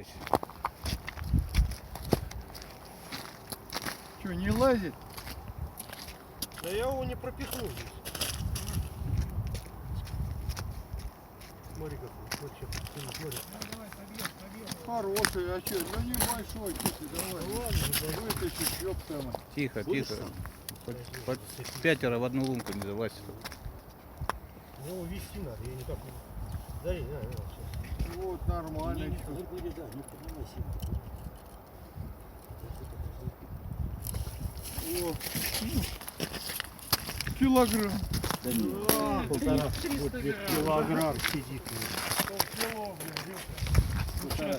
якась. Что, не лазит? Да я его не пропихну здесь. Смотри какой, вот что, смотри. Хороший, а что? Ну небольшой, кстати, давай. Ну ладно, Вытащи, ёптама. Тихо, Будешь тихо. сам? Хоть пятеро в одну лунку не залазит. его вести надо, я никак не... Дари, на, сейчас. Вот, нормально. Не, чё. были, да, не поднимай сильно. О, килограмм. Да нет. Полтора, вот где килограмм сидит. Полкило, блин, Полтора.